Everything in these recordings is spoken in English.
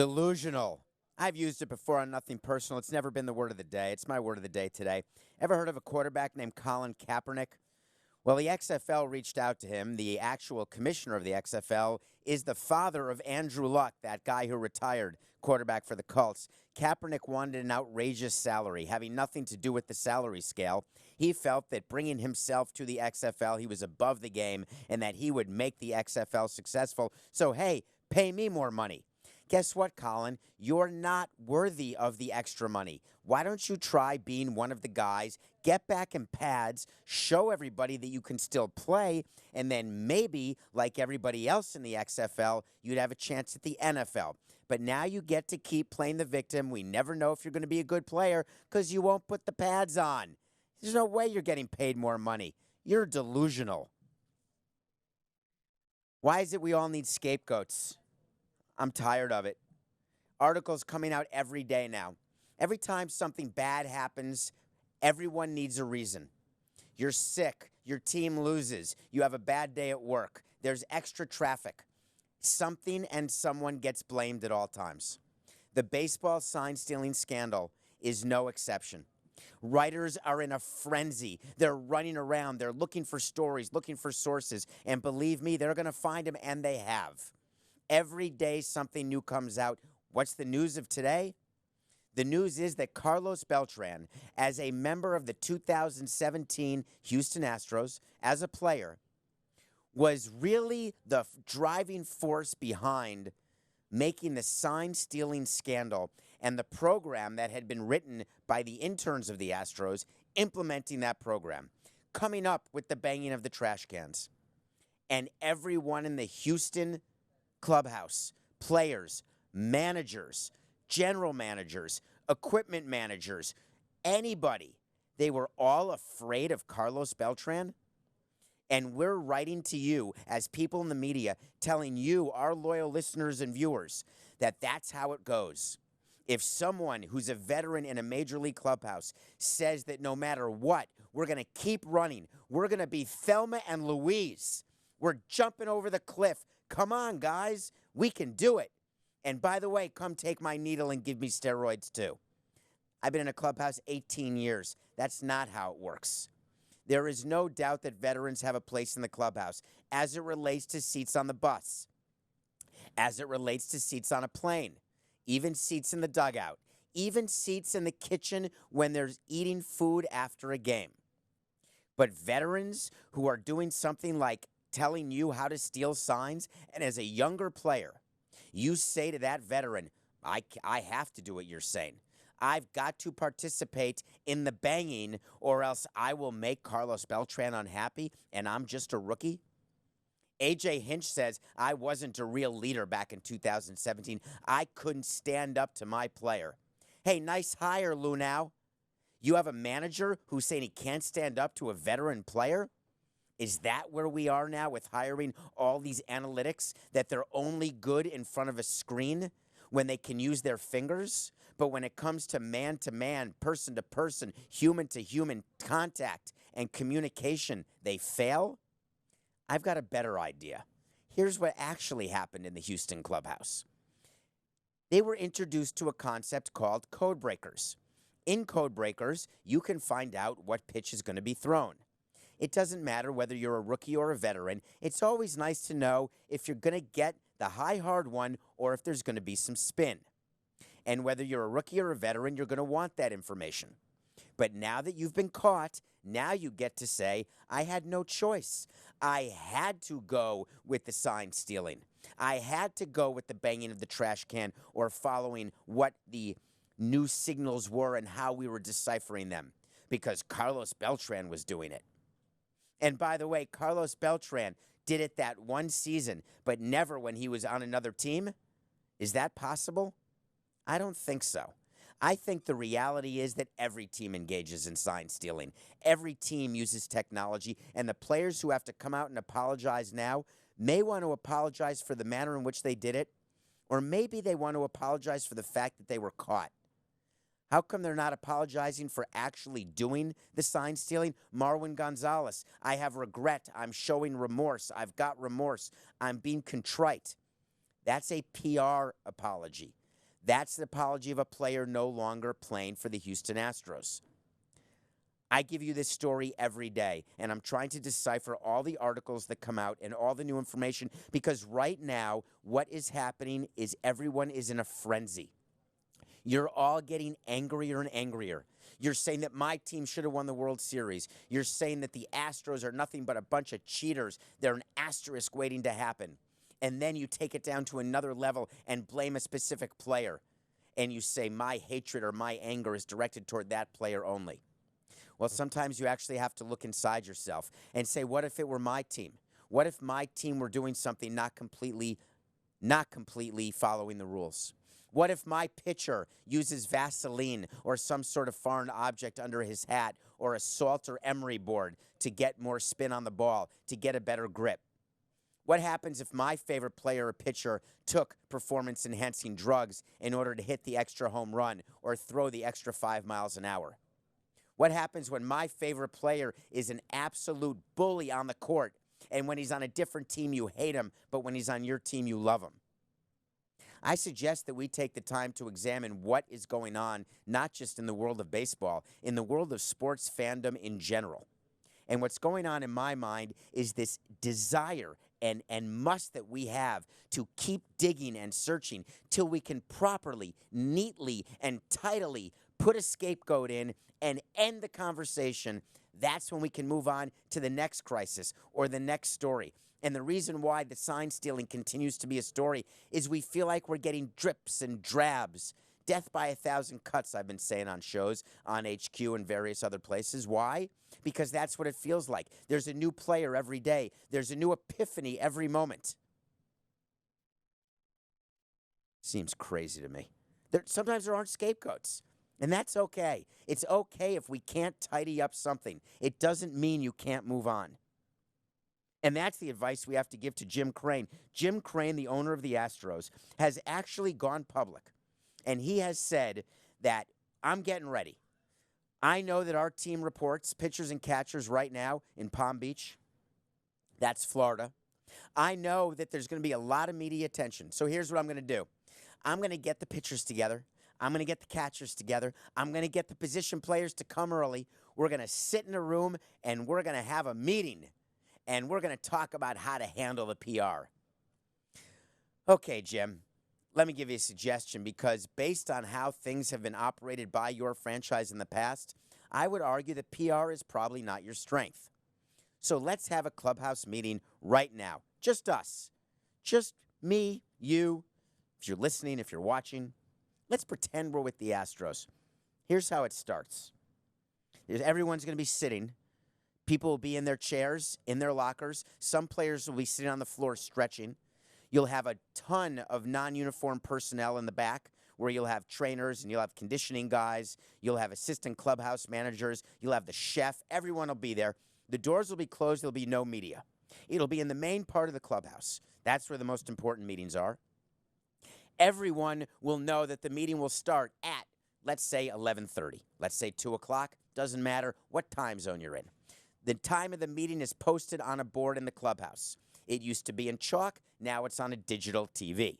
Delusional. I've used it before on Nothing Personal. It's never been the word of the day. It's my word of the day today. Ever heard of a quarterback named Colin Kaepernick? Well, the XFL reached out to him. The actual commissioner of the XFL is the father of Andrew Luck, that guy who retired, quarterback for the Colts. Kaepernick wanted an outrageous salary, having nothing to do with the salary scale. He felt that bringing himself to the XFL, he was above the game, and that he would make the XFL successful. So, hey, pay me more money. Guess what, Colin? You're not worthy of the extra money. Why don't you try being one of the guys, get back in pads, show everybody that you can still play, and then maybe, like everybody else in the XFL, you'd have a chance at the NFL. But now you get to keep playing the victim. We never know if you're going to be a good player because you won't put the pads on. There's no way you're getting paid more money. You're delusional. Why is it we all need scapegoats? I'm tired of it. Articles coming out every day now. Every time something bad happens, everyone needs a reason. You're sick. Your team loses. You have a bad day at work. There's extra traffic. Something and someone gets blamed at all times. The baseball sign stealing scandal is no exception. Writers are in a frenzy. They're running around. They're looking for stories, looking for sources. And believe me, they're going to find them, and they have. Every day something new comes out. What's the news of today? The news is that Carlos Beltran, as a member of the 2017 Houston Astros, as a player, was really the driving force behind making the sign-stealing scandal and the program that had been written by the interns of the Astros, implementing that program, coming up with the banging of the trash cans. And everyone in the Houston clubhouse, players, managers, general managers, equipment managers, anybody, they were all afraid of Carlos Beltran. And we're writing to you as people in the media, telling you, our loyal listeners and viewers, that that's how it goes. If someone who's a veteran in a major league clubhouse says that no matter what, we're going to keep running, we're going to be Thelma and Louise, we're jumping over the cliff. Come on, guys. We can do it. And by the way, come take my needle and give me steroids too. I've been in a clubhouse 18 years. That's not how it works. There is no doubt that veterans have a place in the clubhouse as it relates to seats on the bus, as it relates to seats on a plane, even seats in the dugout, even seats in the kitchen when there's eating food after a game. But veterans who are doing something like telling you how to steal signs, and as a younger player, you say to that veteran, I have to do what you're saying. I've got to participate in the banging or else I will make Carlos Beltran unhappy and I'm just a rookie. A.J. Hinch says, I wasn't a real leader back in 2017. I couldn't stand up to my player. Hey, nice hire, Lunau. You have a manager who's saying he can't stand up to a veteran player? Is that where we are now with hiring all these analytics, that they're only good in front of a screen when they can use their fingers? But when it comes to man-to-man, person-to-person, human-to-human contact and communication, they fail? I've got a better idea. Here's what actually happened in the Houston clubhouse. They were introduced to a concept called code breakers. In code breakers, you can find out what pitch is going to be thrown. It doesn't matter whether you're a rookie or a veteran. It's always nice to know if you're going to get the high, hard one or if there's going to be some spin. And whether you're a rookie or a veteran, you're going to want that information. But now that you've been caught, now you get to say, I had no choice. I had to go with the sign stealing. I had to go with the banging of the trash can or following what the new signals were and how we were deciphering them because Carlos Beltran was doing it. And by the way, Carlos Beltran did it that one season, but never when he was on another team. Is that possible? I don't think so. I think the reality is that every team engages in sign stealing. Every team uses technology, and the players who have to come out and apologize now may want to apologize for the manner in which they did it, or maybe they want to apologize for the fact that they were caught. How come they're not apologizing for actually doing the sign stealing? Marwin Gonzalez, I have regret. I'm showing remorse. I've got remorse. I'm being contrite. That's a PR apology. That's the apology of a player no longer playing for the Houston Astros. I give you this story every day, and I'm trying to decipher all the articles that come out and all the new information, because right now, what is happening is everyone is in a frenzy. You're all getting angrier and angrier. You're saying that my team should have won the World Series. You're saying that the Astros are nothing but a bunch of cheaters. They're an asterisk waiting to happen. And then you take it down to another level and blame a specific player. And you say my hatred or my anger is directed toward that player only. Well, sometimes you actually have to look inside yourself and say, what if it were my team? What if my team were doing something not completely following the rules? What if my pitcher uses Vaseline or some sort of foreign object under his hat, or a salt or emery board to get more spin on the ball, to get a better grip? What happens if my favorite player or pitcher took performance-enhancing drugs in order to hit the extra home run or throw the extra 5 miles an hour? What happens when my favorite player is an absolute bully on the court, and when he's on a different team you hate him, but when he's on your team you love him? I suggest that we take the time to examine what is going on, not just in the world of baseball, in the world of sports fandom in general. And what's going on in my mind is this desire and must that we have to keep digging and searching till we can properly, neatly, and tidily put a scapegoat in and end the conversation. That's when we can move on to the next crisis or the next story. And the reason why the sign stealing continues to be a story is we feel like we're getting drips and drabs. Death by 1,000 cuts, I've been saying on shows, on HQ and various other places. Why? Because that's what it feels like. There's a new player every day. There's a new epiphany every moment. Seems crazy to me. Sometimes there aren't scapegoats, and that's okay. It's okay if we can't tidy up something. It doesn't mean you can't move on. And that's the advice we have to give to Jim Crane. Jim Crane, the owner of the Astros, has actually gone public. And he has said that, I'm getting ready. I know that our team reports pitchers and catchers right now in Palm Beach. That's Florida. I know that there's going to be a lot of media attention. So here's what I'm going to do. I'm going to get the pitchers together. I'm going to get the catchers together. I'm going to get the position players to come early. We're going to sit in a room and we're going to have a meeting. And we're going to talk about how to handle the PR. Okay, Jim, let me give you a suggestion, because based on how things have been operated by your franchise in the past, I would argue that PR is probably not your strength. So let's have a clubhouse meeting right now. Just us. Just me, you, if you're listening, if you're watching. Let's pretend we're with the Astros. Here's how it starts. Everyone's going to be sitting. People will be in their chairs, in their lockers. Some players will be sitting on the floor stretching. You'll have a ton of non-uniform personnel in the back, where you'll have trainers and you'll have conditioning guys. You'll have assistant clubhouse managers. You'll have the chef. Everyone will be there. The doors will be closed. There'll be no media. It'll be in the main part of the clubhouse. That's where the most important meetings are. Everyone will know that the meeting will start at, let's say, 11:30. Let's say 2 o'clock. Doesn't matter what time zone you're in. The time of the meeting is posted on a board in the clubhouse. It used to be in chalk. Now it's on a digital TV.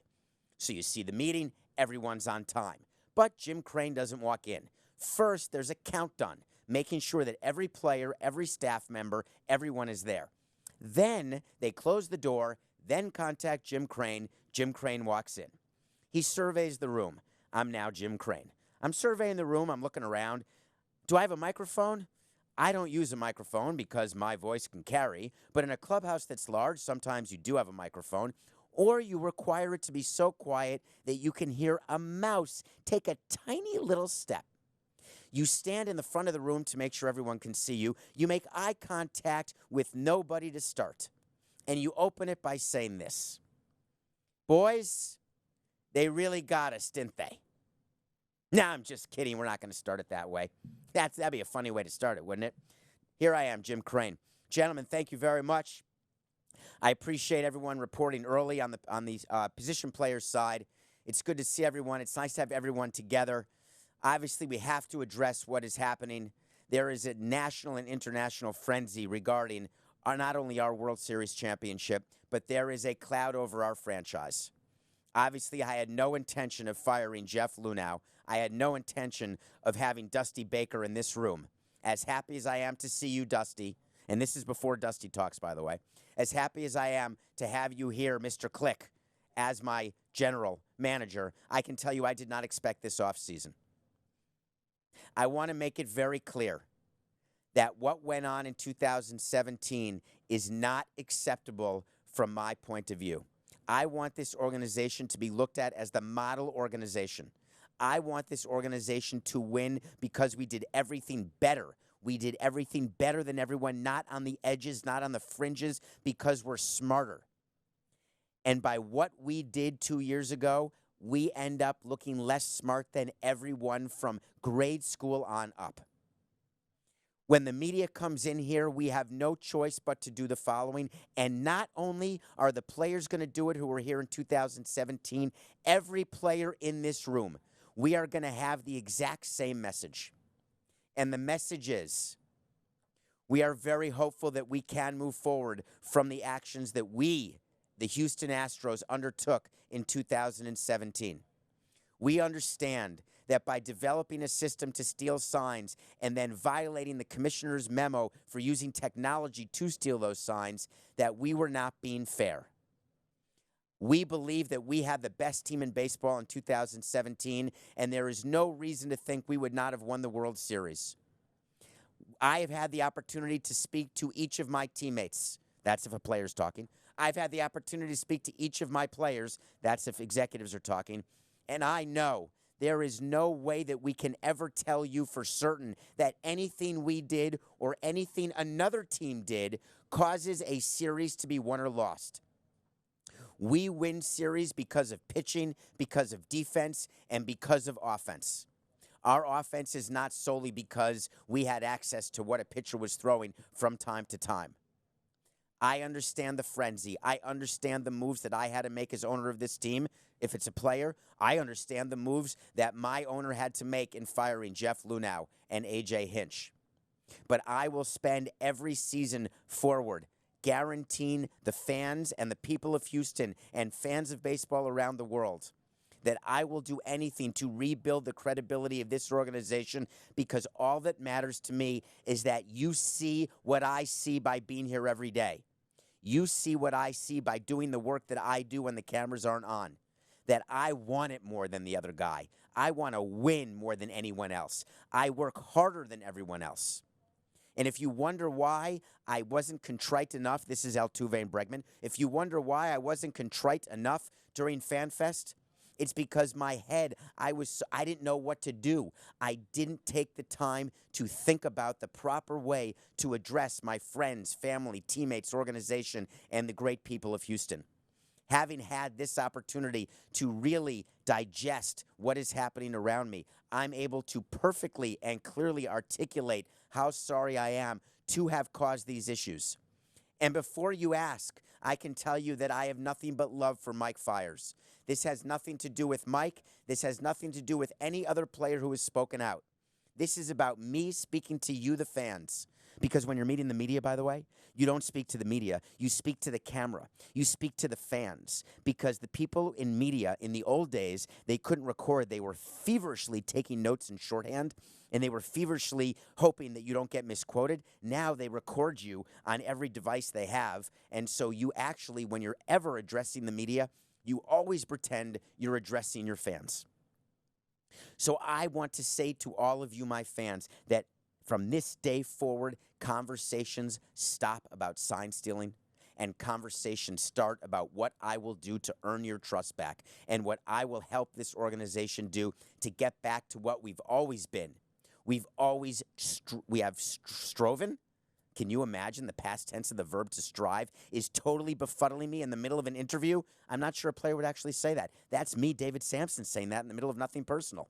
So you see the meeting. Everyone's on time. But Jim Crane doesn't walk in. First, there's a count done, making sure that every player, every staff member, everyone is there. Then they close the door, then contact Jim Crane. Jim Crane walks in. He surveys the room. I'm now Jim Crane. I'm surveying the room. I'm looking around. Do I have a microphone? I don't use a microphone because my voice can carry, but in a clubhouse that's large, sometimes you do have a microphone, or you require it to be so quiet that you can hear a mouse take a tiny little step. You stand in the front of the room to make sure everyone can see you. You make eye contact with nobody to start, and you open it by saying this: boys, they really got us, didn't they? No, I'm just kidding. We're not going to start it that way. That'd be a funny way to start it, wouldn't it? Here I am, Jim Crane. Gentlemen, thank you very much. I appreciate everyone reporting early on the position players side. It's good to see everyone. It's nice to have everyone together. Obviously, we have to address what is happening. There is a national and international frenzy regarding not only our World Series championship, but there is a cloud over our franchise. Obviously, I had no intention of firing Jeff Luhnow. I had no intention of having Dusty Baker in this room. As happy as I am to see you, Dusty, and this is before Dusty talks, by the way, as happy as I am to have you here, Mr. Click, as my general manager, I can tell you I did not expect this offseason. I want to make it very clear that what went on in 2017 is not acceptable from my point of view. I want this organization to be looked at as the model organization. I want this organization to win because we did everything better. We did everything better than everyone, not on the edges, not on the fringes, because we're smarter. And by what we did 2 years ago, we end up looking less smart than everyone from grade school on up. When the media comes in here, we have no choice but to do the following. And not only are the players going to do it who were here in 2017, every player in this room, we are going to have the exact same message. And the message is, we are very hopeful that we can move forward from the actions that we, the Houston Astros, undertook in 2017. We understand that by developing a system to steal signs and then violating the commissioner's memo for using technology to steal those signs, that we were not being fair. We believe that we had the best team in baseball in 2017, and there is no reason to think we would not have won the World Series. I have had the opportunity to speak to each of my teammates. That's if a player's talking. I've had the opportunity to speak to each of my players. That's if executives are talking. And I know there is no way that we can ever tell you for certain that anything we did or anything another team did causes a series to be won or lost. We win series because of pitching, because of defense, and because of offense. Our offense is not solely because we had access to what a pitcher was throwing from time to time. I understand the frenzy. I understand the moves that I had to make as owner of this team. If it's a player, I understand the moves that my owner had to make in firing Jeff Luhnow and A.J. Hinch. But I will spend every season forward guaranteeing the fans and the people of Houston and fans of baseball around the world that I will do anything to rebuild the credibility of this organization, because all that matters to me is that you see what I see by being here every day. You see what I see by doing the work that I do when the cameras aren't on, that I want it more than the other guy. I want to win more than anyone else. I work harder than everyone else. And if you wonder why I wasn't contrite enough, this is Altuve and Bregman. If you wonder why I wasn't contrite enough during FanFest, it's because my head, I didn't know what to do. I didn't take the time to think about the proper way to address my friends, family, teammates, organization, and the great people of Houston. Having had this opportunity to really digest what is happening around me, I'm able to perfectly and clearly articulate how sorry I am to have caused these issues. And before you ask, I can tell you that I have nothing but love for Mike Fiers. This has nothing to do with Mike. This has nothing to do with any other player who has spoken out. This is about me speaking to you, the fans. Because when you're meeting the media, by the way, you don't speak to the media. You speak to the camera. You speak to the fans. Because the people in media, in the old days, they couldn't record. They were feverishly taking notes in shorthand, and they were feverishly hoping that you don't get misquoted. Now they record you on every device they have. And so you actually, when you're ever addressing the media, you always pretend you're addressing your fans. So I want to say to all of you, my fans, that from this day forward, conversations stop about sign stealing, and conversations start about what I will do to earn your trust back and what I will help this organization do to get back to what we've always been. We have striven. Can you imagine the past tense of the verb to strive is totally befuddling me in the middle of an interview? I'm not sure a player would actually say that. That's me, David Samson, saying that in the middle of nothing personal.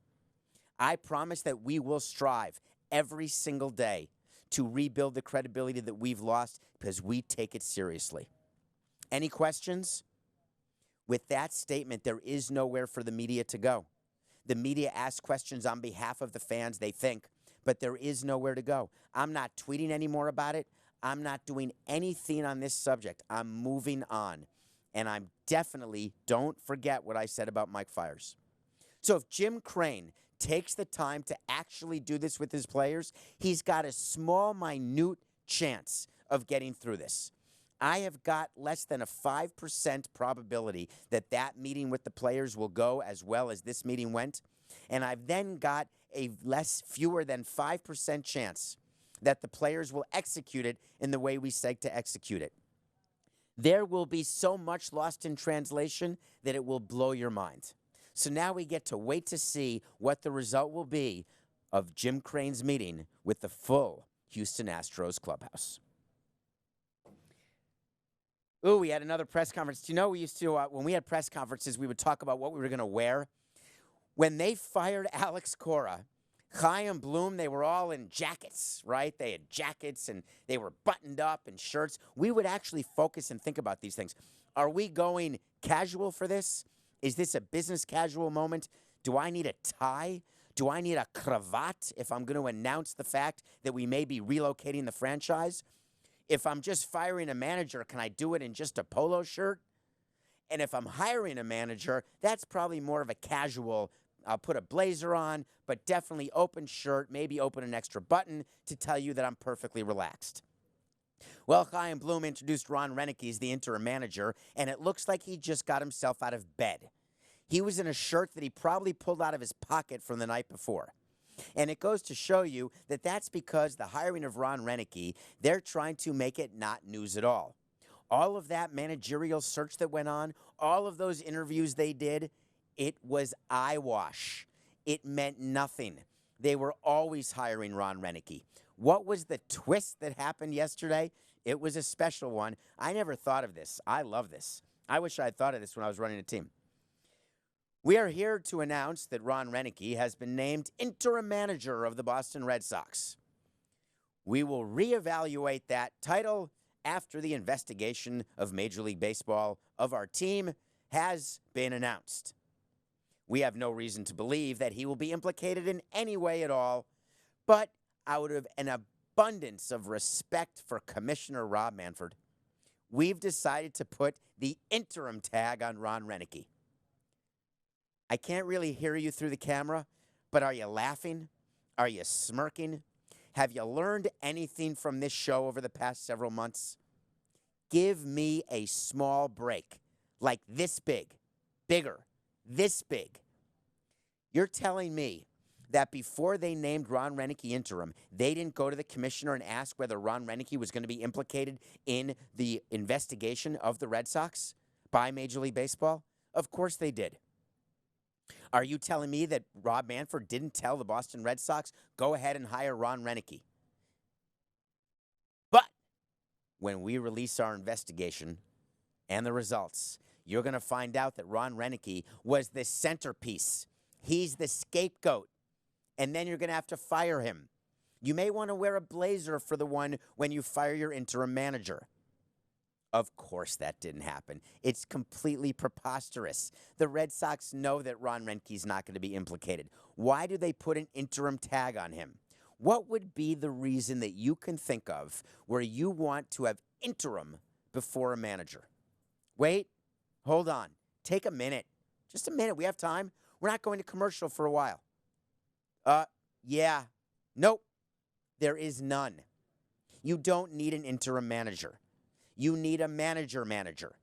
I promise that we will strive every single day to rebuild the credibility that we've lost because we take it seriously. Any questions? With that statement, there is nowhere for the media to go. The media asks questions on behalf of the fans, they think, but there is nowhere to go. I'm not tweeting anymore about it. I'm not doing anything on this subject. I'm moving on. And I'm definitely, don't forget what I said about Mike Fiers. So if Jim Crane takes the time to actually do this with his players, he's got a small, minute chance of getting through this. I have got less than a 5% probability that that meeting with the players will go as well as this meeting went. And I've then got a fewer than 5% chance that the players will execute it in the way we said to execute it. There will be so much lost in translation that it will blow your mind. So now we get to wait to see what the result will be of Jim Crane's meeting with the full Houston Astros clubhouse. Ooh, we had another press conference. Do you know we used to, when we had press conferences, we would talk about what we were going to wear? When they fired Alex Cora, Chaim Bloom, they were all in jackets, right? They had jackets and they were buttoned up in shirts. We would actually focus and think about these things. Are we going casual for this? Is this a business casual moment? Do I need a tie? Do I need a cravat if I'm going to announce the fact that we may be relocating the franchise? If I'm just firing a manager, can I do it in just a polo shirt? And if I'm hiring a manager, that's probably more of a casual, I'll put a blazer on, but definitely open shirt, maybe open an extra button to tell you that I'm perfectly relaxed. Well, Chaim Bloom introduced Ron Roenicke as the interim manager, and it looks like he just got himself out of bed. He was in a shirt that he probably pulled out of his pocket from the night before. And it goes to show you that that's because the hiring of Ron Roenicke, they're trying to make it not news at all. All of that managerial search that went on, all of those interviews they did, it was eyewash. It meant nothing. They were always hiring Ron Roenicke. What was the twist that happened yesterday? It was a special one. I never thought of this. I love this. I wish I had thought of this when I was running a team. We are here to announce that Ron Roenicke has been named interim manager of the Boston Red Sox. We will reevaluate that title after the investigation of Major League Baseball of our team has been announced. We have no reason to believe that he will be implicated in any way at all, but out of an abundance of respect for Commissioner Rob Manfred, we've decided to put the interim tag on Ron Roenicke. I can't really hear you through the camera, but are you laughing? Are you smirking? Have you learned anything from this show over the past several months? Give me a small break, like this big, bigger, this big. You're telling me that before they named Ron Roenicke interim, they didn't go to the commissioner and ask whether Ron Roenicke was going to be implicated in the investigation of the Red Sox by Major League Baseball? Of course they did. Are you telling me that Rob Manfred didn't tell the Boston Red Sox, go ahead and hire Ron Roenicke? But when we release our investigation and the results, you're going to find out that Ron Roenicke was the centerpiece. He's the scapegoat. And then you're going to have to fire him. You may want to wear a blazer for the one when you fire your interim manager. Of course that didn't happen. It's completely preposterous. The Red Sox know that Ron Roenicke's not going to be implicated. Why do they put an interim tag on him? What would be the reason that you can think of where you want to have interim before a manager? Wait, hold on. Take a minute. Just a minute. We have time. We're not going to commercial for a while. Yeah. Nope. There is none. You don't need an interim manager. You need a manager.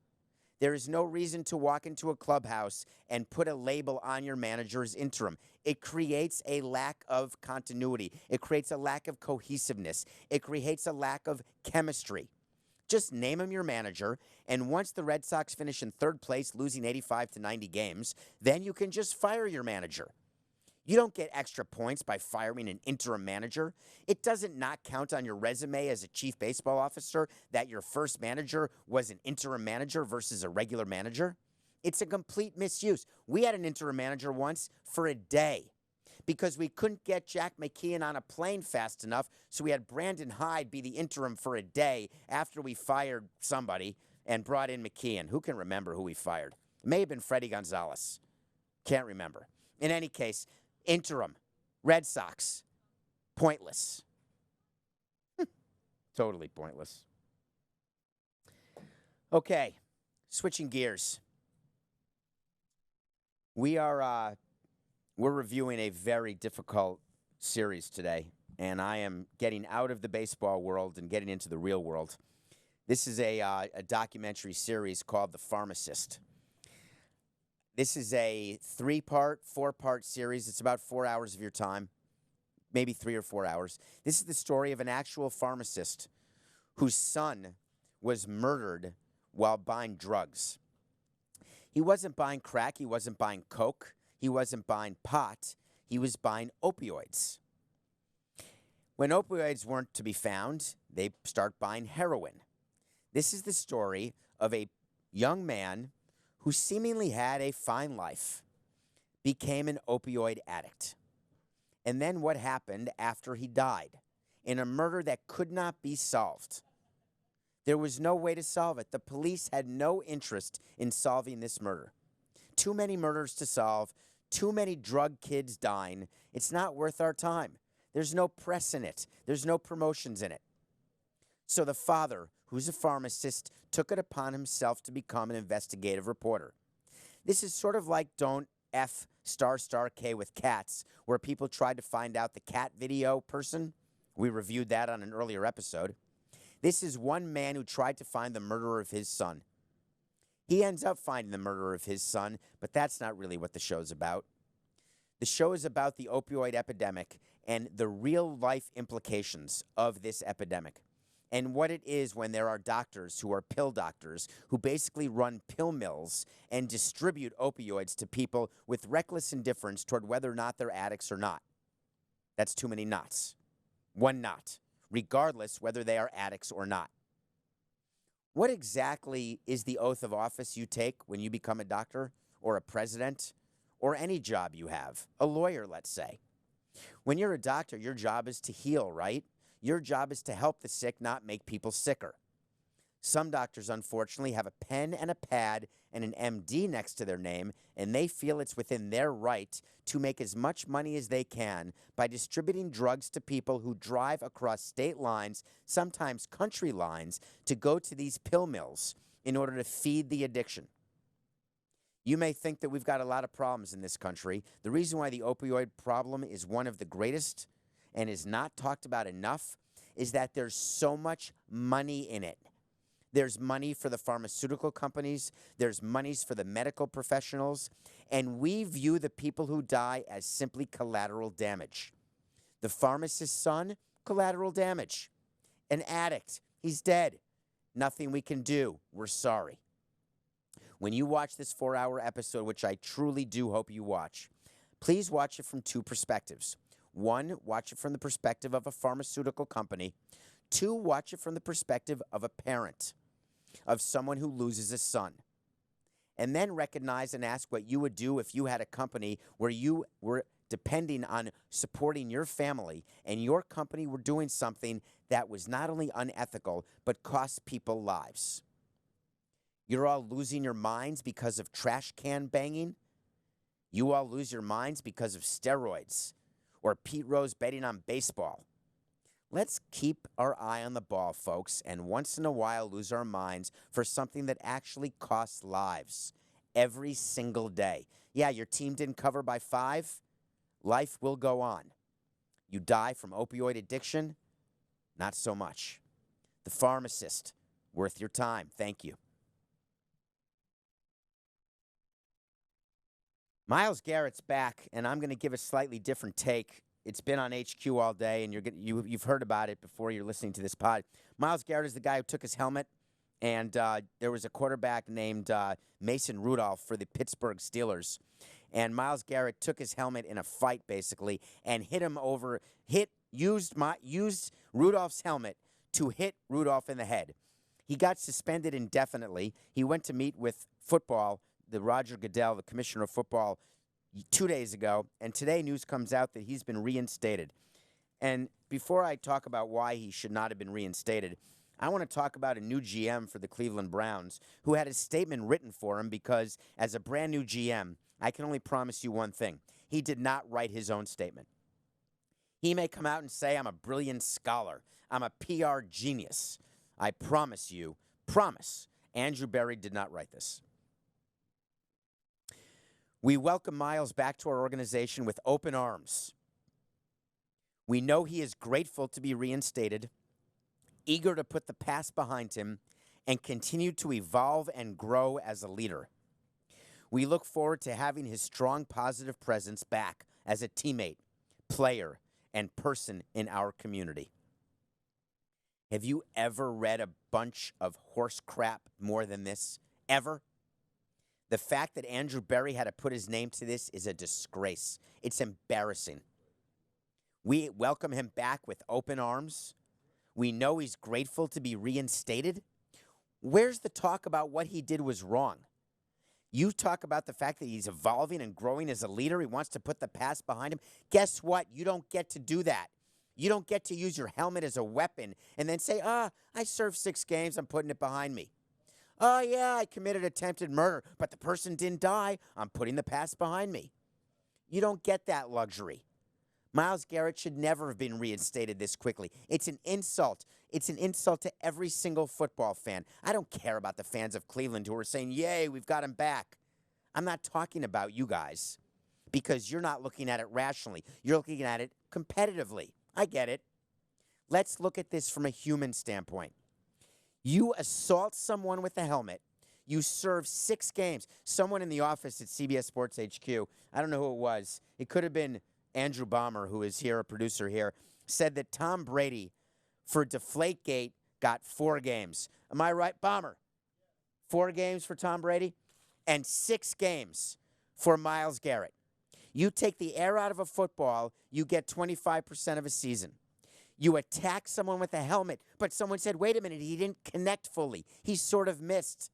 There is no reason to walk into a clubhouse and put a label on your manager as interim. It creates a lack of continuity. It creates a lack of cohesiveness. It creates a lack of chemistry. Just name him your manager, and once the Red Sox finish in third place, losing 85 to 90 games, then you can just fire your manager. You don't get extra points by firing an interim manager. It doesn't not count on your resume as a chief baseball officer that your first manager was an interim manager versus a regular manager. It's a complete misuse. We had an interim manager once for a day because we couldn't get Jack McKeon on a plane fast enough, so we had Brandon Hyde be the interim for a day after we fired somebody and brought in McKeon. Who can remember who we fired? It may have been Freddie Gonzalez. Can't remember. In any case, interim, Red Sox, pointless. Totally pointless. Okay, Switching gears. We're reviewing a very difficult series today, and I am getting out of the baseball world and getting into the real world. This is a documentary series called The Pharmacist. This is a 3-part, 4-part series. It's about 4 hours of your time, maybe 3 or 4 hours. This is the story of an actual pharmacist whose son was murdered while buying drugs. He wasn't buying crack. He wasn't buying coke. He wasn't buying pot. He was buying opioids. When opioids weren't to be found, they start buying heroin. This is the story of a young man who seemingly had a fine life, became an opioid addict. And then what happened after he died in a murder that could not be solved. There was no way to solve it. The police had no interest in solving this murder. Too many murders to solve, too many drug kids dying. It's not worth our time. There's no press in it. There's no promotions in it. So the father, who's a pharmacist, took it upon himself to become an investigative reporter. This is sort of like Don't F*** K with cats, where people tried to find out the cat video person. We reviewed that on an earlier episode. This is one man who tried to find the murderer of his son. He ends up finding the murderer of his son, but that's not really what the show's about. The show is about the opioid epidemic and the real-life implications of this epidemic and what it is when there are doctors who are pill doctors who basically run pill mills and distribute opioids to people with reckless indifference toward whether or not they're addicts or not. That's too many knots. One knot, regardless whether they are addicts or not. What exactly is the oath of office you take when you become a doctor or a president or any job you have? A lawyer, let's say. When you're a doctor, your job is to heal, right? Your job is to help the sick, not make people sicker. Some doctors, unfortunately, have a pen and a pad and an MD next to their name, and they feel it's within their right to make as much money as they can by distributing drugs to people who drive across state lines, sometimes country lines, to go to these pill mills in order to feed the addiction. You may think that we've got a lot of problems in this country. The reason why the opioid problem is one of the greatest and is not talked about enough is that there's so much money in it. There's money for the pharmaceutical companies. There's monies for the medical professionals. And we view the people who die as simply collateral damage. The pharmacist's son, collateral damage. An addict, he's dead. Nothing we can do. We're sorry. When you watch this 4-hour episode, which I truly do hope you watch, please watch it from 2 perspectives. 1, watch it from the perspective of a pharmaceutical company. 2, watch it from the perspective of a parent, of someone who loses a son. And then recognize and ask what you would do if you had a company where you were depending on supporting your family and your company were doing something that was not only unethical, but cost people lives. You're all losing your minds because of trash can banging. You all lose your minds because of steroids or Pete Rose betting on baseball. Let's keep our eye on the ball, folks, and once in a while lose our minds for something that actually costs lives every single day. Yeah, your team didn't cover by 5. Life will go on. You die from opioid addiction? Not so much. The Pharmacist, worth your time. Thank you. Myles Garrett's back, and I'm going to give a slightly different take. It's been on HQ all day, and you've heard about it before you're listening to this pod. Myles Garrett is the guy who took his helmet, and there was a quarterback named Mason Rudolph for the Pittsburgh Steelers. And Myles Garrett took his helmet in a fight, basically, and used Rudolph's helmet to hit Rudolph in the head. He got suspended indefinitely. He went to meet with football, the Roger Goodell, the commissioner of football, 2 days ago, and today news comes out that he's been reinstated. And before I talk about why he should not have been reinstated, I want to talk about a new GM for the Cleveland Browns who had a statement written for him because as a brand new GM, I can only promise you one thing. He did not write his own statement. He may come out and say, I'm a brilliant scholar. I'm a PR genius. I promise you, promise. Andrew Berry did not write this. We welcome Myles back to our organization with open arms. We know he is grateful to be reinstated, eager to put the past behind him, and continue to evolve and grow as a leader. We look forward to having his strong, positive presence back as a teammate, player, and person in our community. Have you ever read a bunch of horse crap more than this? Ever? The fact that Andrew Berry had to put his name to this is a disgrace. It's embarrassing. We welcome him back with open arms. We know he's grateful to be reinstated. Where's the talk about what he did was wrong? You talk about the fact that he's evolving and growing as a leader. He wants to put the past behind him. Guess what? You don't get to do that. You don't get to use your helmet as a weapon and then say, I served 6 games. I'm putting it behind me. Oh, yeah, I committed attempted murder, but the person didn't die. I'm putting the past behind me. You don't get that luxury. Myles Garrett should never have been reinstated this quickly. It's an insult. It's an insult to every single football fan. I don't care about the fans of Cleveland who are saying, yay, we've got him back. I'm not talking about you guys because you're not looking at it rationally. You're looking at it competitively. I get it. Let's look at this from a human standpoint. You assault someone with a helmet. You serve 6 games. Someone in the office at CBS Sports HQ, I don't know who it was. It could have been Andrew Baumer, who is here, a producer here, said that Tom Brady, for Deflategate, got 4 games. Am I right, Baumer? 4 games for Tom Brady and 6 games for Myles Garrett. You take the air out of a football, you get 25% of a season. You attack someone with a helmet, but someone said, wait a minute, he didn't connect fully. He sort of missed.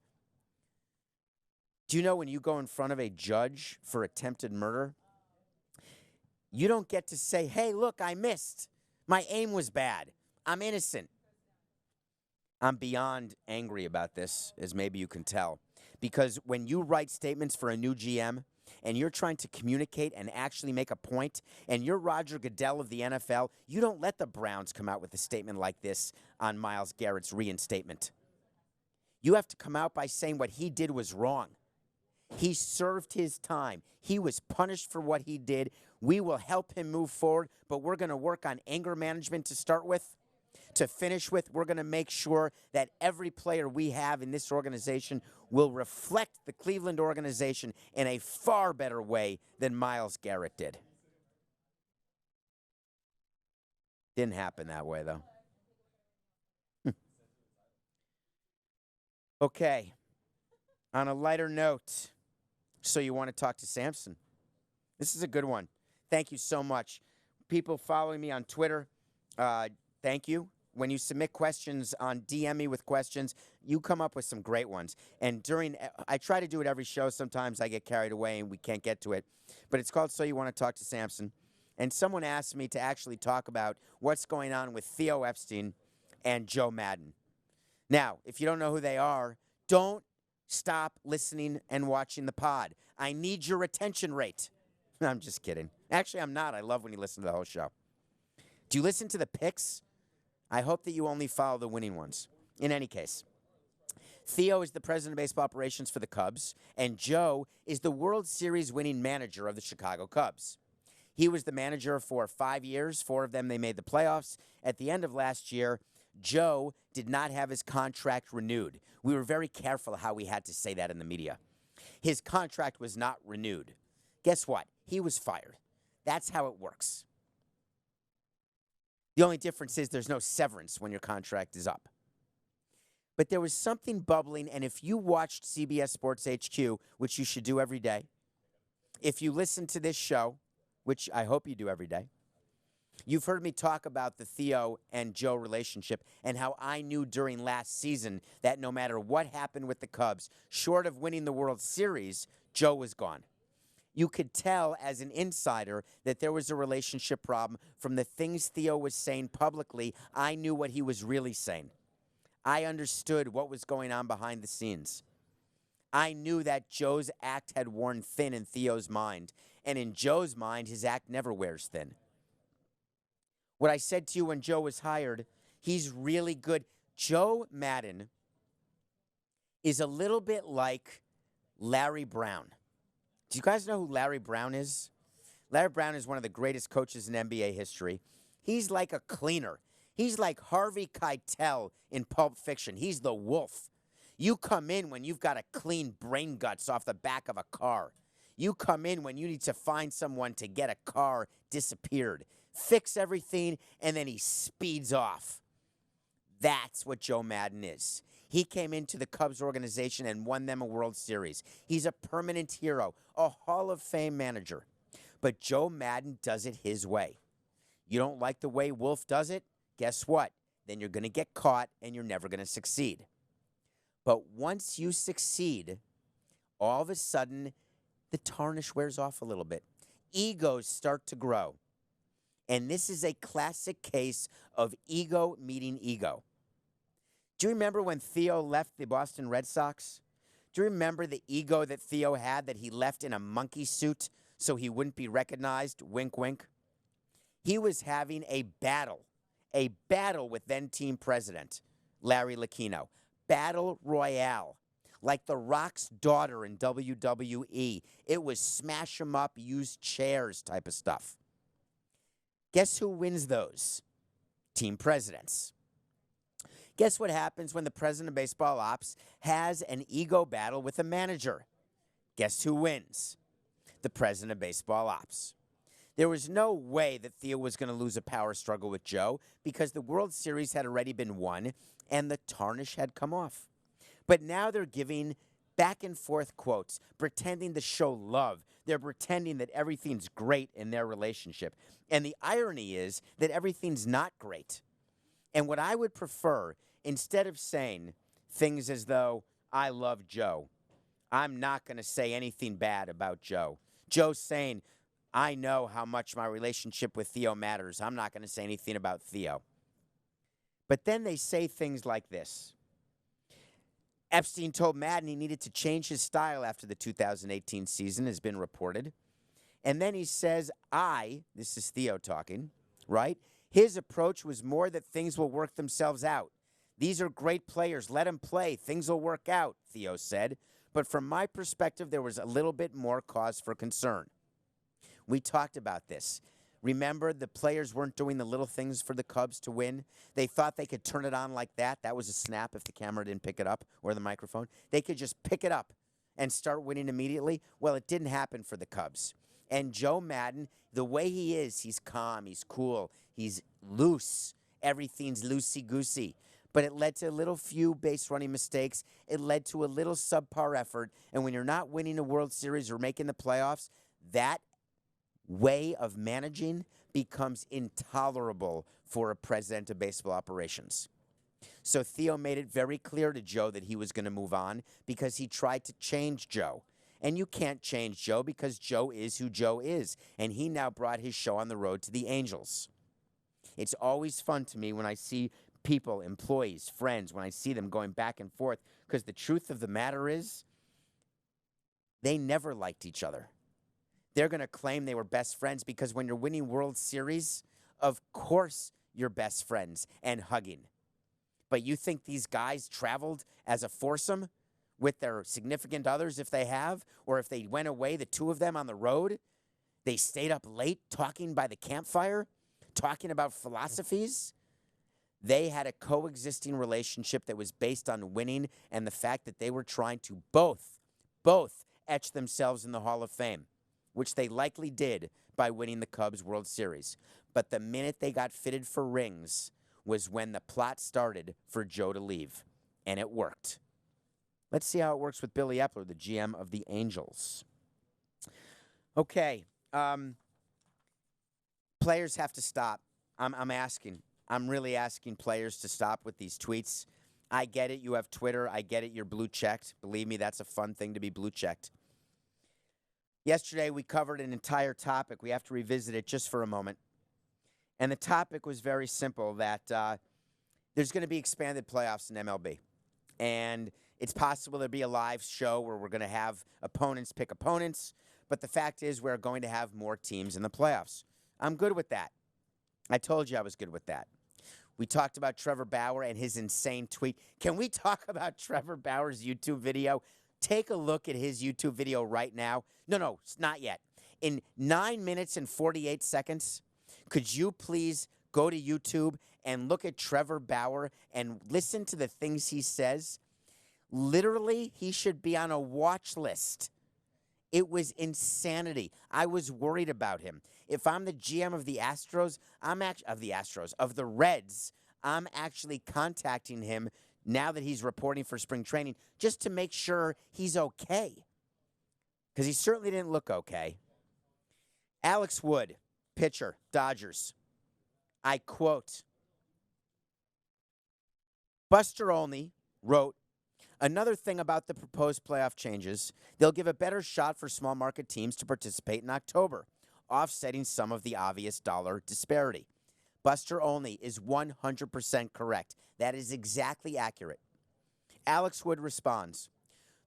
Do you know when you go in front of a judge for attempted murder, you don't get to say, hey, look, I missed. My aim was bad. I'm innocent. I'm beyond angry about this, as maybe you can tell. Because when you write statements for a new GM and you're trying to communicate and actually make a point, and you're Roger Goodell of the NFL, you don't let the Browns come out with a statement like this on Myles Garrett's reinstatement. You have to come out by saying what he did was wrong. He served his time. He was punished for what he did. We will help him move forward, but we're going to work on anger management to start with. To finish with, we're going to make sure that every player we have in this organization will reflect the Cleveland organization in a far better way than Myles Garrett did. Didn't happen that way, though. Okay. On a lighter note, so you want to talk to Samson. This is a good one. Thank you so much. People following me on Twitter, thank you. When you submit questions on DM me with questions, you come up with some great ones. And I try to do it every show. Sometimes I get carried away and we can't get to it. But it's called So You Want to Talk to Samson. And someone asked me to actually talk about what's going on with Theo Epstein and Joe Maddon. Now, if you don't know who they are, don't stop listening and watching the pod. I need your retention rate. I'm just kidding. Actually, I'm not. I love when you listen to the whole show. Do you listen to the picks? I hope that you only follow the winning ones. In any case, Theo is the president of baseball operations for the Cubs, and Joe is the World Series winning manager of the Chicago Cubs. He was the manager for 5 years. 4 of them, they made the playoffs. At the end of last year, Joe did not have his contract renewed. We were very careful how we had to say that in the media. His contract was not renewed. Guess what? He was fired. That's how it works. The only difference is there's no severance when your contract is up. But there was something bubbling, and if you watched CBS Sports HQ, which you should do every day, if you listen to this show, which I hope you do every day, you've heard me talk about the Theo and Joe relationship and how I knew during last season that no matter what happened with the Cubs, short of winning the World Series, Joe was gone. You could tell as an insider that there was a relationship problem from the things Theo was saying publicly. I knew what he was really saying. I understood what was going on behind the scenes. I knew that Joe's act had worn thin in Theo's mind. And in Joe's mind, his act never wears thin. What I said to you when Joe was hired, he's really good. Joe Maddon is a little bit like Larry Brown. Do you guys know who Larry Brown is? Larry Brown is one of the greatest coaches in NBA history. He's like a cleaner. He's like Harvey Keitel in Pulp Fiction. He's the wolf. You come in when you've got to clean brain guts off the back of a car. You come in when you need to find someone to get a car disappeared. Fix everything, and then he speeds off. That's what Joe Maddon is. He came into the Cubs organization and won them a World Series. He's a permanent hero, a Hall of Fame manager. But Joe Maddon does it his way. You don't like the way Wolf does it? Guess what? Then you're going to get caught and you're never going to succeed. But once you succeed, all of a sudden, the tarnish wears off a little bit. Egos start to grow. And this is a classic case of ego meeting ego. Do you remember when Theo left the Boston Red Sox? Do you remember the ego that Theo had, that he left in a monkey suit so he wouldn't be recognized? Wink, wink. He was having a battle with then team president, Larry Lucchino. Battle royale, like The Rock's daughter in WWE. It was smash 'em up, use chairs type of stuff. Guess who wins those? Team presidents. Guess what happens when the president of baseball ops has an ego battle with a manager? Guess who wins? The president of baseball ops. There was no way that Theo was going to lose a power struggle with Joe because the World Series had already been won and the tarnish had come off. But now they're giving back and forth quotes, pretending to show love. They're pretending that everything's great in their relationship. And the irony is that everything's not great. And what I would prefer, instead of saying things as though I love Joe, I'm not going to say anything bad about Joe. Joe's saying, I know how much my relationship with Theo matters. I'm not going to say anything about Theo. But then they say things like this. Epstein told Maddon he needed to change his style after the 2018 season, has been reported. And then he says, this is Theo talking, right? His approach was more that things will work themselves out. These are great players. Let them play. Things will work out, Theo said. But from my perspective, there was a little bit more cause for concern. We talked about this. Remember, the players weren't doing the little things for the Cubs to win. They thought they could turn it on like that. That was a snap if the camera didn't pick it up or the microphone. They could just pick it up and start winning immediately. Well, it didn't happen for the Cubs. And Joe Maddon, the way he is, he's calm, he's cool, he's loose. Everything's loosey-goosey. But it led to a little few base running mistakes. It led to a little subpar effort. And when you're not winning a World Series or making the playoffs, that way of managing becomes intolerable for a president of baseball operations. So Theo made it very clear to Joe that he was going to move on because he tried to change Joe. And you can't change Joe because Joe is who Joe is. And he now brought his show on the road to the Angels. It's always fun to me when I see people, employees, friends, when I see them going back and forth, because the truth of the matter is they never liked each other. They're going to claim they were best friends because when you're winning World Series, of course you're best friends and hugging. But you think these guys traveled as a foursome with their significant others if they have? Or if they went away, the two of them on the road, they stayed up late talking by the campfire, talking about philosophies? They had a coexisting relationship that was based on winning and the fact that they were trying to both etch themselves in the Hall of Fame, which they likely did by winning the Cubs World Series. But the minute they got fitted for rings was when the plot started for Joe to leave, and it worked. Let's see how it works with Billy Epler, the GM of the Angels. Okay, players have to stop. I'm really asking players to stop with these tweets. I get it, you have Twitter. I get it, you're blue-checked. Believe me, that's a fun thing to be blue-checked. Yesterday, we covered an entire topic. We have to revisit it just for a moment. And the topic was very simple, that there's going to be expanded playoffs in MLB. And it's possible there'll be a live show where we're going to have opponents pick opponents. But the fact is we're going to have more teams in the playoffs. I'm good with that. I told you I was good with that. We talked about Trevor Bauer and his insane tweet. Can we talk about Trevor Bauer's YouTube video? Take a look at his YouTube video right now. No, it's not yet. In 9 minutes and 48 seconds, could you please go to YouTube and look at Trevor Bauer and listen to the things he says? Literally, he should be on a watch list. It was insanity. I was worried about him. If I'm the GM of the Astros, of the Reds, I'm actually contacting him now that he's reporting for spring training just to make sure he's okay. Because he certainly didn't look okay. Alex Wood, pitcher, Dodgers. I quote, Buster Olney wrote, another thing about the proposed playoff changes, they'll give a better shot for small market teams to participate in October, offsetting some of the obvious dollar disparity. Buster Olney is 100% correct. That is exactly accurate. Alex Wood responds,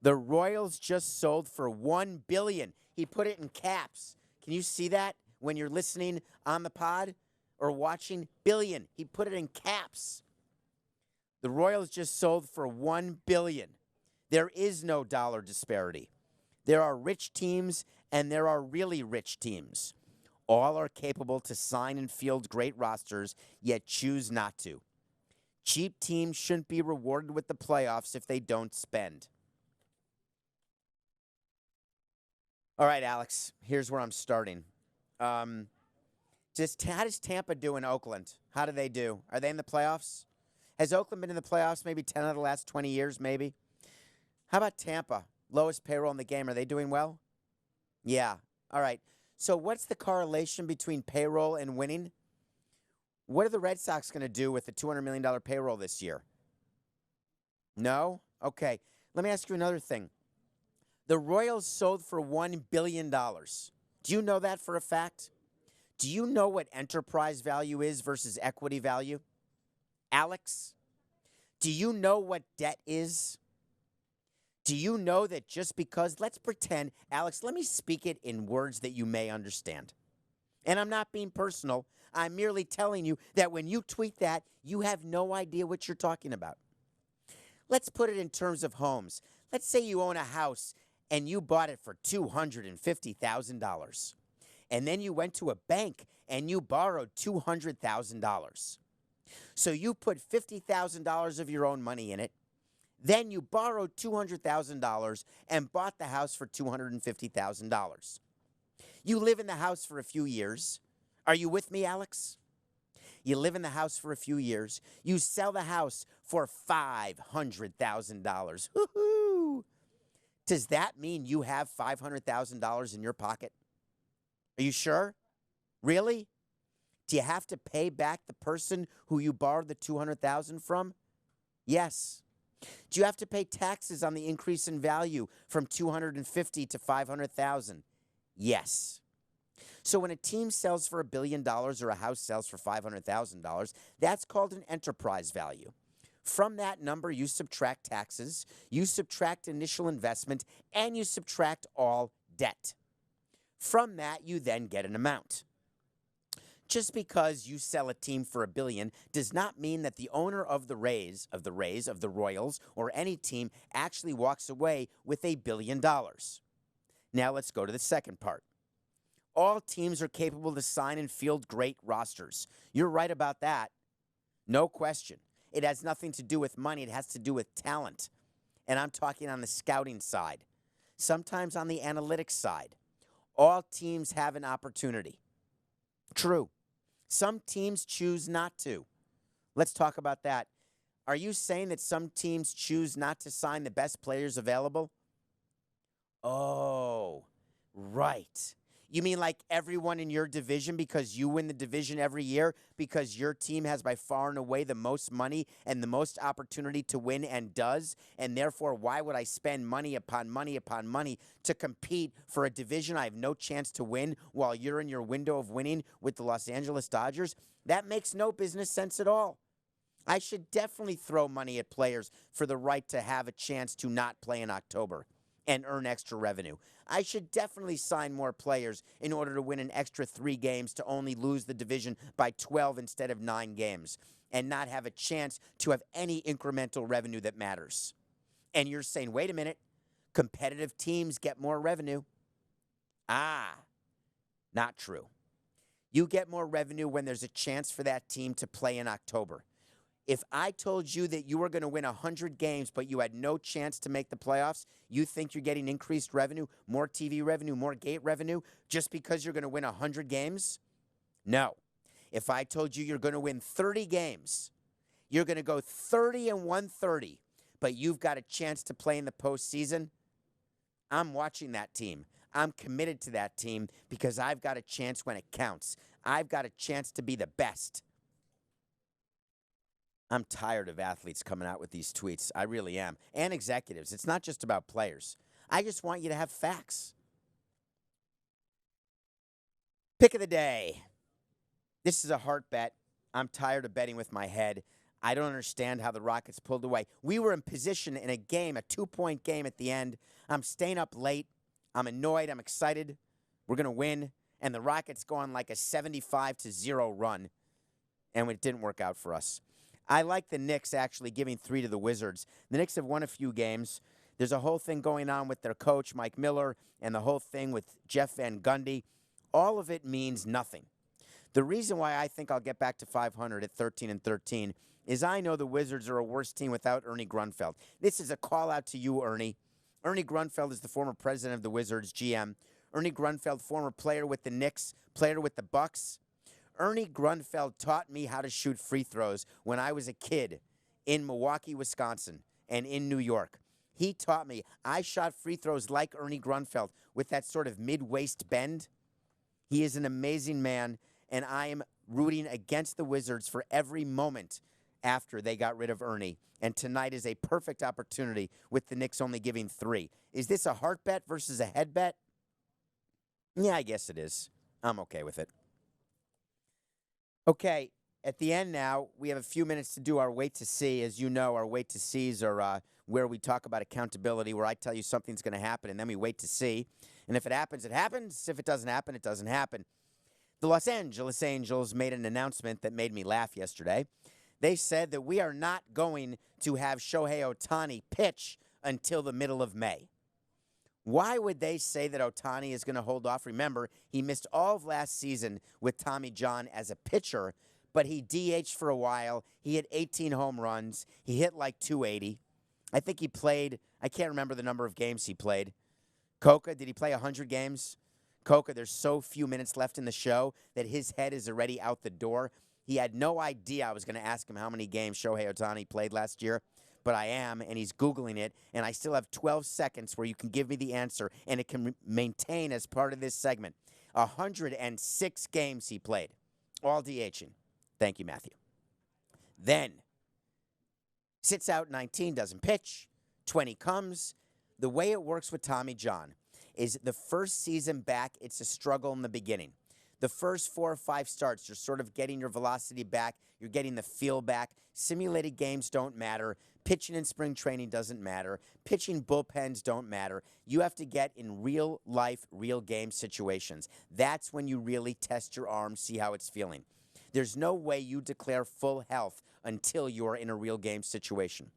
the Royals just sold for $1 billion. He put it in caps. Can you see that when you're listening on the pod or watching? Billion. He put it in caps. The Royals just sold for $1 billion. There is no dollar disparity. There are rich teams and there are really rich teams. All are capable to sign and field great rosters, yet choose not to. Cheap teams shouldn't be rewarded with the playoffs if they don't spend. All right, Alex, here's where I'm starting. How does Tampa do in Oakland? How do they do? Are they in the playoffs? Has Oakland been in the playoffs maybe 10 out of the last 20 years, maybe? How about Tampa? Lowest payroll in the game. Are they doing well? Yeah. All right. So what's the correlation between payroll and winning? What are the Red Sox going to do with the $200 million payroll this year? No? Okay. Let me ask you another thing. The Royals sold for $1 billion. Do you know that for a fact? Do you know what enterprise value is versus equity value? Alex, do you know what debt is? Do you know that just because, let's pretend, Alex, let me speak it in words that you may understand. And I'm not being personal. I'm merely telling you that when you tweet that, you have no idea what you're talking about. Let's put it in terms of homes. Let's say you own a house and you bought it for $250,000. And then you went to a bank and you borrowed $200,000. So you put $50,000 of your own money in it. Then you borrowed $200,000 and bought the house for $250,000. You live in the house for a few years. Are you with me, Alex? You live in the house for a few years. You sell the house for $500,000. Woo-hoo! Does that mean you have $500,000 in your pocket? Are you sure? Really? Do you have to pay back the person who you borrowed the $200,000 from? Yes. Do you have to pay taxes on the increase in value from $250,000 to $500,000? Yes. So when a team sells for $1 billion or a house sells for $500,000, that's called an enterprise value. From that number, you subtract taxes, you subtract initial investment, and you subtract all debt. From that, you then get an amount. Just because you sell a team for $1 billion does not mean that the owner of the Royals, or any team actually walks away with $1 billion. Now let's go to the second part. All teams are capable to sign and field great rosters. You're right about that. No question. It has nothing to do with money. It has to do with talent. And I'm talking on the scouting side. Sometimes on the analytics side. All teams have an opportunity. True. Some teams choose not to. Let's talk about that. Are you saying that some teams choose not to sign the best players available? Oh, right. You mean like everyone in your division because you win the division every year because your team has by far and away the most money and the most opportunity to win and does, and therefore why would I spend money upon money upon money to compete for a division I have no chance to win while you're in your window of winning with the Los Angeles Dodgers? That makes no business sense at all. I should definitely throw money at players for the right to have a chance to not play in October and earn extra revenue. I should definitely sign more players in order to win an extra 3 games to only lose the division by 12 instead of 9 games. and not have a chance to have any incremental revenue that matters. And you're saying, wait a minute, competitive teams get more revenue. Not true. You get more revenue when there's a chance for that team to play in October. If I told you that you were going to win 100 games, but you had no chance to make the playoffs, you think you're getting increased revenue, more TV revenue, more gate revenue, just because you're going to win 100 games? No. If I told you you're going to win 30 games, you're going to go 30-130, but you've got a chance to play in the postseason, I'm watching that team. I'm committed to that team because I've got a chance when it counts. I've got a chance to be the best. I'm tired of athletes coming out with these tweets. I really am. And executives. It's not just about players. I just want you to have facts. Pick of the day. This is a heart bet. I'm tired of betting with my head. I don't understand how the Rockets pulled away. We were in position in a game, a 2-point game at the end. I'm staying up late. I'm annoyed. I'm excited. We're going to win. And the Rockets go on like a 75-0 run. And it didn't work out for us. I like the Knicks actually giving 3 to the Wizards. The Knicks have won a few games. There's a whole thing going on with their coach, Mike Miller, and the whole thing with Jeff Van Gundy. All of it means nothing. The reason why I think I'll get back to 500 at 13-13 is I know the Wizards are a worse team without Ernie Grunfeld. This is a call out to you, Ernie. Ernie Grunfeld is the former president of the Wizards, GM. Ernie Grunfeld, former player with the Knicks, player with the Bucks. Ernie Grunfeld taught me how to shoot free throws when I was a kid in Milwaukee, Wisconsin, and in New York. He taught me. I shot free throws like Ernie Grunfeld with that sort of mid-waist bend. He is an amazing man, and I am rooting against the Wizards for every moment after they got rid of Ernie. And tonight is a perfect opportunity with the Knicks only giving 3. Is this a heart bet versus a head bet? Yeah, I guess it is. I'm okay with it. Okay, at the end now, we have a few minutes to do our wait to see. As you know, our wait to sees are where we talk about accountability, where I tell you something's going to happen, and then we wait to see. And if it happens, it happens. If it doesn't happen, it doesn't happen. The Los Angeles Angels made an announcement that made me laugh yesterday. They said that we are not going to have Shohei Ohtani pitch until the middle of May. Why would they say that Ohtani is going to hold off? Remember, he missed all of last season with Tommy John as a pitcher, but he DH'd for a while. He hit 18 home runs. He hit like 280. I think he played, I can't remember the number of games he played. Coca, did he play 100 games? Coca, there's so few minutes left in the show that his head is already out the door. He had no idea I was going to ask him how many games Shohei Ohtani played last year. But I am, and he's Googling it, and I still have 12 seconds where you can give me the answer, and it can maintain as part of this segment. 106 games he played, all DHing. Thank you, Matthew. Then, sits out 19, doesn't pitch. 20 comes. The way it works with Tommy John is the first season back, it's a struggle in the beginning. The first 4 or 5 starts, you're sort of getting your velocity back. You're getting the feel back. Simulated games don't matter. Pitching in spring training doesn't matter. Pitching bullpens don't matter. You have to get in real life, real game situations. That's when you really test your arm, see how it's feeling. There's no way you declare full health until you're in a real game situation.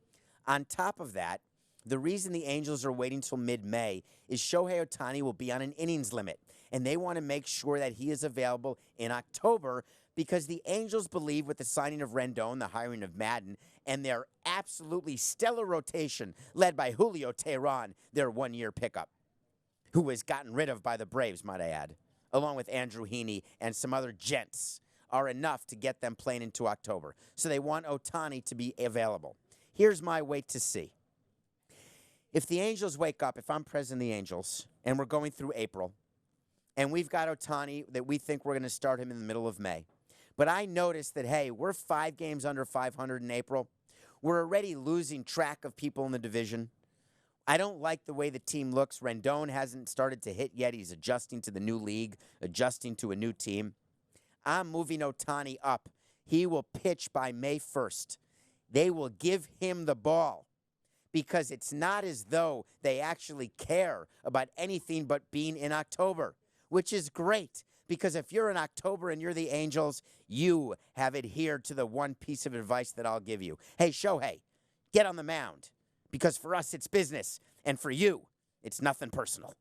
On top of that, the reason the Angels are waiting till mid-May is Shohei Ohtani will be on an innings limit, and they want to make sure that he is available in October because the Angels believe with the signing of Rendon, the hiring of Maddon, and their absolutely stellar rotation led by Julio Teheran, their one-year pickup, who was gotten rid of by the Braves, might I add, along with Andrew Heaney and some other gents, are enough to get them playing into October. So they want Ohtani to be available. Here's my wait to see. If the Angels wake up, if I'm president of the Angels, and we're going through April, and we've got Ohtani that we think we're going to start him in the middle of May, but I noticed that, hey, we're 5 games under 500 in April. We're already losing track of people in the division. I don't like the way the team looks. Rendon hasn't started to hit yet. He's adjusting to the new league, adjusting to a new team. I'm moving Ohtani up. He will pitch by May 1st. They will give him the ball because it's not as though they actually care about anything but being in October, which is great Because if you're in October and you're the Angels, you have adhered to the one piece of advice that I'll give you. Hey, Shohei, get on the mound. Because for us, it's business. And for you, it's nothing personal.